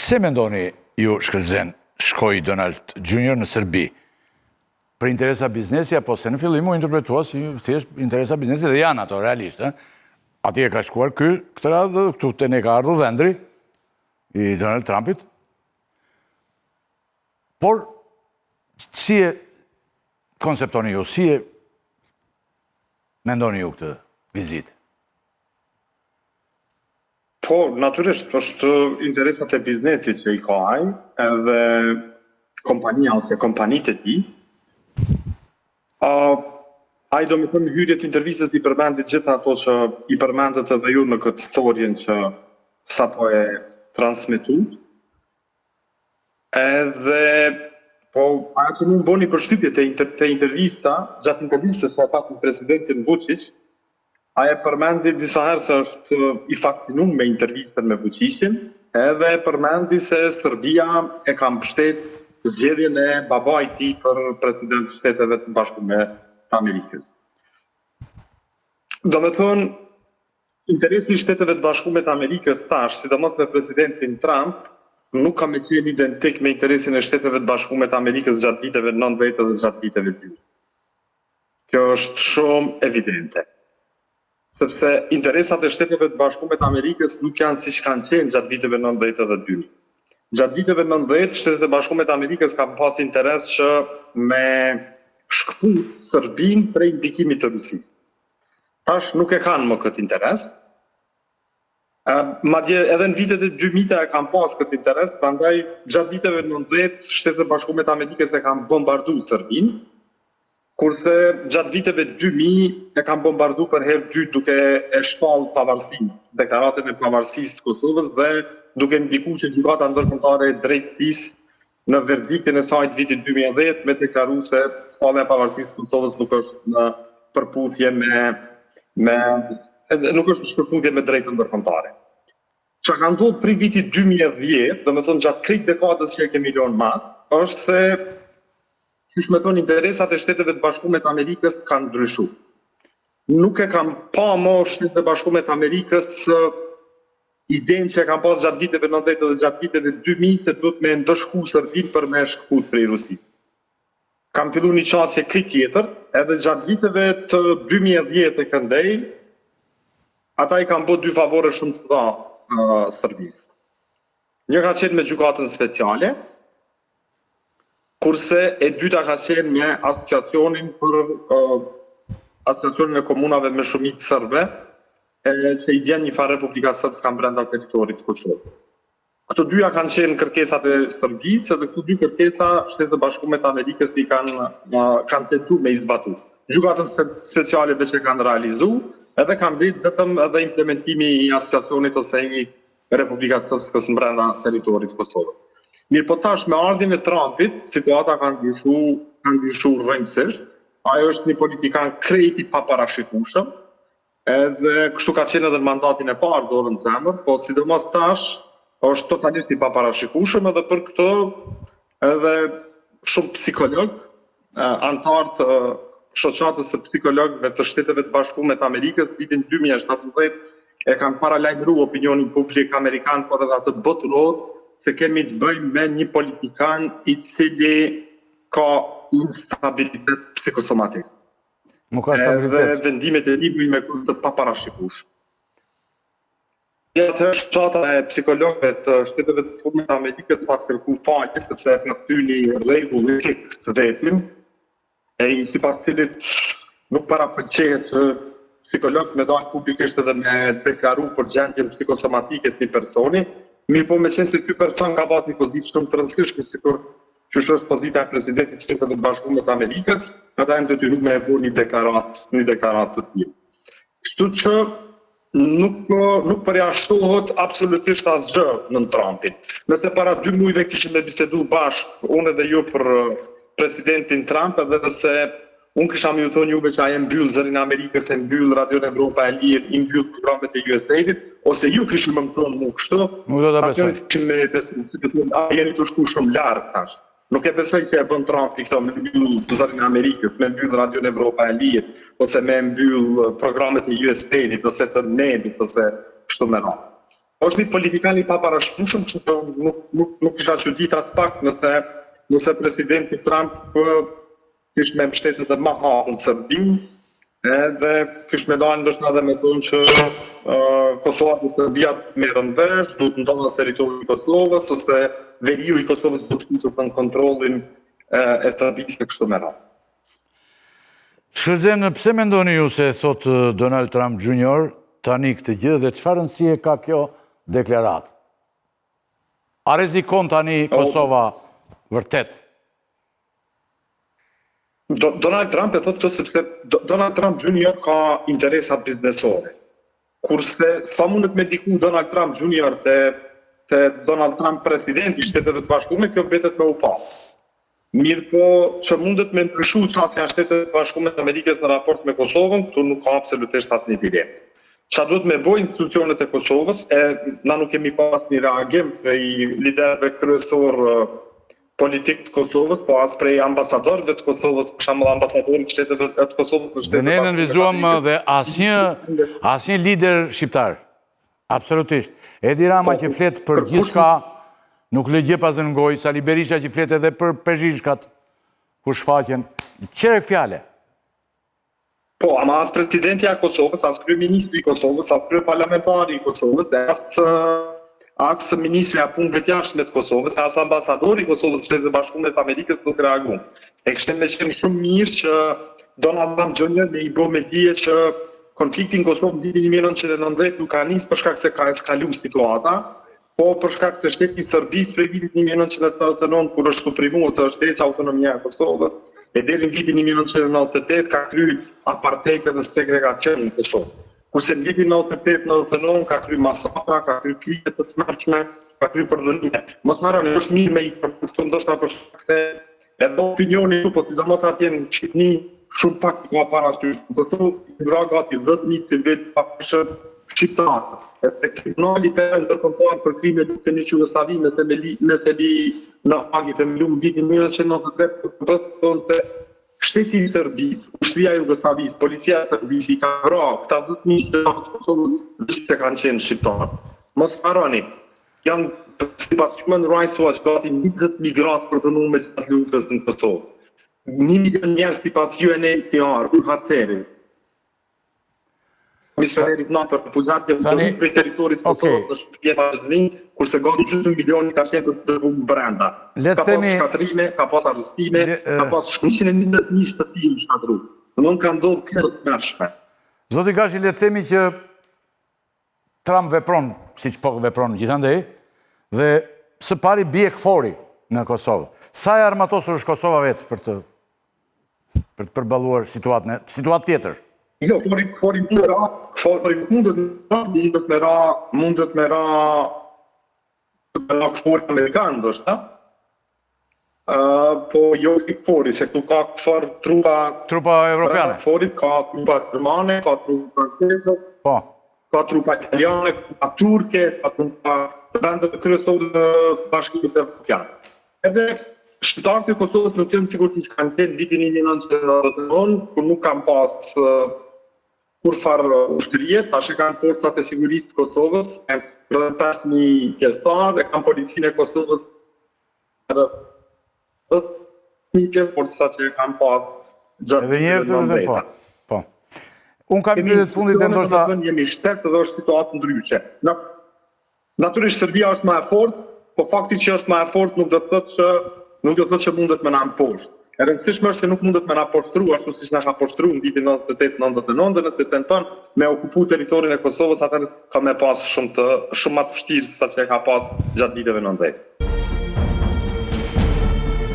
Pse mendoni ju Shkëlzen shkoi Donald Junior në Serbi? Për interesa biznesi, apo se në fillim u interpretua si thjesht interesa biznesi dhe janë ato realisht. Ati e ka shkuar këtë radhë, këtu të ne ka ardhur vendri i Donald Trumpit. Por, si e konceptoni ju, si e mendoni ju këtë vizitë? Po, natyrisht, është interesat e biznesit që i ka ai, edhe kompania ose kompanitë e tij. Ai do më thënë hyrjet intervistës i përmendit gjithë ato që i përmendet edhe ju në këtë storjen që sapo e transmetu. Edhe, po, ajo që më bëni përshtypje te intervista, gjatë intervistës që e pati presidentin Vučić, ai e përmendi disa herë se është i fascinuar me intervistën me Vučićin, edhe e përmendi se Serbia e ka mbështet zgjedhjen e babait tij për president të Shteteve të Bashkuara të Amerikës. Do me thonë, interesi i Shteteve të Bashkuara të Amerikës tash, sidomos me presidentin Trump, nuk ka me qenë identik me interesin e Shteteve të Bashkuara të Amerikës gjatë viteve 90 dhe gjatë viteve 2000. Kjo është shumë evidente. Sepse interesat e Shteteve të Bashkuara të Amerikës nuk janë siç kanë qenë gjatë viteve 90 dhe 2000. Gjatë viteve 90, Shtetet e Bashkuara të Amerikës kanë pas interes që me shkëput Serbinë prej ndikimit të Rusisë. Tash nuk e kanë më këtë interes. Madje edhe në vitet e 2000 e kanë pas këtë interes, prandaj gjatë viteve 90, Shtetet e Bashkuara të Amerikës e kanë bombarduar Serbinë, kurse gjatë viteve 2000 e kanë bombarduar për herë dytë duke e shpallë pavarësinë, deklaratën e pavarësisë të Kosovës dhe duke ndikuar që gjykata ndërkombëtare e drejtësisë në verdiktin e saj të vitit 2010 me deklaruar se shpallja e pavarësisë të Kosovës nuk është në përputhje nuk është në përputhje me drejtën ndërkombëtare. Çka ka ndodhur prej vitit 2010, domethënë gjatë krejt dekadës që e kemi lënë mas, është se siç më thon interesat e Shteteve të Bashkuara të Amerikës kanë ndryshuar. Nuk e kam pa më Shtetet e Bashkuara të Amerikës idenë që e kam pas gjatë viteve 90 dhe gjatë viteve 2000 se duhet me ndëshku Serbinë për me shkput prej Rusisë. Kam filluar një qasje krejt tjetër, edhe gjatë viteve të 2010 e këndej, ata i kanë bërë dy favore shumë të dha Serbisë. Një ka qenë me gjykatën speciale, kurse e dyta ka qenë me asociacionin e komunave me shumicë serbe, që i vjen një farë Republika Srpska brenda territorit të Kosovës. Ato dyja kanë qenë kërkesat e Serbisë, dhe këto dy kërkesa Shtetet e Bashkuara të Amerikës i kanë tentuar me i zbatu. Gjykatën speciale veç e kanë realizuar, edhe kanë vit vetëm edhe implementimi i asociacionit ose i Republika Srpskës brenda territorit të Kosovës. Mirë po tash me ardhjen e Trumpit, situata kanë ndryshuar rrënjësisht. Ajo është një politikan krejt i paparashikueshëm, edhe kështu ka qenë edhe në mandatin e parë dorën zemër, po sidomos tash është totalisht i paparashikueshëm edhe për këtë edhe shumë psikolog, antar të shoqatës së psikologëve të Shteteve të Bashkuara të Amerikës vitin 2017 e kanë paralajmëruar opinionin publik amerikan por edhe atë botëror se kemi të bëjmë me një politikan i cili ka instabilitet psikosomatik. Nuk ka stabilitet. Dhe vendimet e tij me këtë të paparashikueshëm. Atë shoqata e psikologëve të Shteteve të Bashkuara të Amerikës pas kërku falje sepse e thyni rregull etik të vetin, sipas cilit nuk paraqëhet psikolog me dalë publikisht edhe me deklaru për gjendjen psikosomatike të një personi, mirë po me qenë se ky person ka pasur një pozitë shumë të rëndësishme sikur që është pozita e presidentit të Shtetit të Bashkuara të Amerikës, ata janë detyruar me bëu një deklaratë të tillë. Kështu që nuk përjashtohet absolutisht asgjë në Trumpin. Nëse para 2 muajve kishim me bisedu bashkë, unë edhe ju për presidentin Trump, edhe nëse unë kisha më ju thonë juve që ai e mbyll zërin e Amerikës, e mbyll Radion Evropa e Lirë, i mbyll programet e USAID-it, ose ju kishim më thonë mu kështu, nuk do ta besoj. Jeni të shku shumë larg tash. Nuk e besoj që e bën Trumpi këto me mbyll zërin e Amerikës, me mbyll Radion Evropa e Lirë, ose me mbyll programet e USAID-it, ose të NED-it, ose kështu me radhë. është një politikan i paparashkueshëm që nuk isha çudit as pak nëse presidenti Trump kish me mbështetjet e maha në Serbinë, edhe kish me dalë ndoshta edhe me thonë që Kosova dhe Serbia merren vesh, duhet të ndonë territori i Kosovës, ose veriu i Kosovës do të futet në kontrollin e Serbisë e kështu me radhë. Shkëllëzen, pse mendoni ju se thot Donald Trump Jr. tani këtë gjë dhe çfarë rëndësie ka kjo deklaratë? A rrezikon tani Kosova vërtet? Donald Trump e thotë sepse Donald Trump Jr. ka interesa biznesore. Kurse sa mundet me diku Donald Trump Jr. te Donald Trump presidenti i Shteteve të Bashkuara, kjo vetet me u pa. Mirë po që mundet me ndryshu çështja e Shtetet e Bashkuara të Amerikës në raport me Kosovën, këtu nuk ka absolutisht asnjë dilemë. Qa duhet me bojë institucionet e Kosovës, na nuk kemi pas një reagim prej liderëve kryesor politik të Kosovës, po as prej ambasadorëve të Kosovës, për shembull ambasadorit të Shteteve të Kosovës. Dhe ne nënvizuam dhe asnjë lider shqiptar. Absolutisht. Edi Rama që flet për gjithçka, nuk lë gjë pas në gojë, Sali Berisha që flet edhe për pezhishkat, ku shfaqen. Çfarë fjale? Po, ama as presidenti i Kosovës, as kryeministri i Kosovës, as kryeparlamentari i Kosovës, as ministri i punëve të jashtme të Kosovës, as ambasadori i Kosovës së Shtetit Bashkuar të Amerikës nuk reaguan. E kishte më qenë shumë mirë që Donald Trump Jr. me i bë me dije që konflikti në Kosovë në vitin 1990 nuk ka nisë për shkak se ka eskaluar situata, po për shkak se shteti i Serbisë prej vitit 1999 kur është suprimuar të shteti autonomia e Kosovës, e deri në vitin 1998 ka kryer apartheid dhe segregacion në Kosovë. Kurse në vitin 98-99 ka kryer masakra, ka kryer krije të tmerrshme, ka kryer përdhunime. Mos harroni, është mirë me i përkushtuar ndoshta për shkak se edhe opinioni këtu, po sidomos atje në Shqipëri, shumë pak ka parasysh. Këtu ndra gati 10.000 civil pafshëm shqiptarë. Edhe tribunali penal ndërkombëtar për krime të Jugosllavi nëse li në Hagë të mlumë vitin 1993 për thonë se shteti i Serbisë, ushtria e Jugosllavisë, policia e Serbisë i ka vrarë këta 10.000 të Kosovës që kanë qenë shqiptarë. Mos harroni, janë sipas Human Rights Watch gati 20 migrantë për të numër të luftës në Kosovë. 1 milion njerëz sipas UNHCR, UNHCR. Komisioneri i NATO për refugjatët në territorit të Kosovës është pjesa e zërin, kurse gati 1 milion ka qenë të brenda. Ka pas shkatrime, ka pas arrestime, ka pas 120.000 shtëpi në shtratru. Nuk ka ndodhur këtë të mërshme. Zoti Gashi, le të themi që Trump vepron, siç po vepron gjithandej, dhe së pari bie KFOR-i në Kosovë. Sa e armatosur është Kosova vetë për të përballuar situatë tjetër? Jo, KFOR-i mundet me ra KFOR-i amerikan, ndoshta. Po jo KFOR-i, se këtu ka KFOR trupa evropiane. KFOR-i ka trupa gjermane, ka trupa franceze, ka trupa italiane, ka turke, ka trupa vendet kryesore të Bashkimit Evropian. Edhe shqiptarët e Kosovës nuk janë sigurt që kanë qenë vitin 1999, kur nuk kanë pas kurfar ushtrie, tash e kanë forcat e sigurisë të Kosovës, kanë 5.000 pjesëtar, e kanë policinë e Kosovës, një forcat që e kanë pas gjatë. Edhe njerë të rëzën po. Unë kam pyetje të fundit e ndoshta... Jemi shtetë dhe është situatë ndryshe. Natyrisht Serbia është më e fortë, po fakti që është më e fortë nuk do të thotë që mundet me na poshtë. E rëndësishme është se nuk mundet me na poshtru, ashtu siç na ka poshtruar në vitin 98-99, dhe nëse tenton me okupu territorin e Kosovës, atëherë ka me pas shumë më të vështirë se sa që ka pas gjatë viteve 90.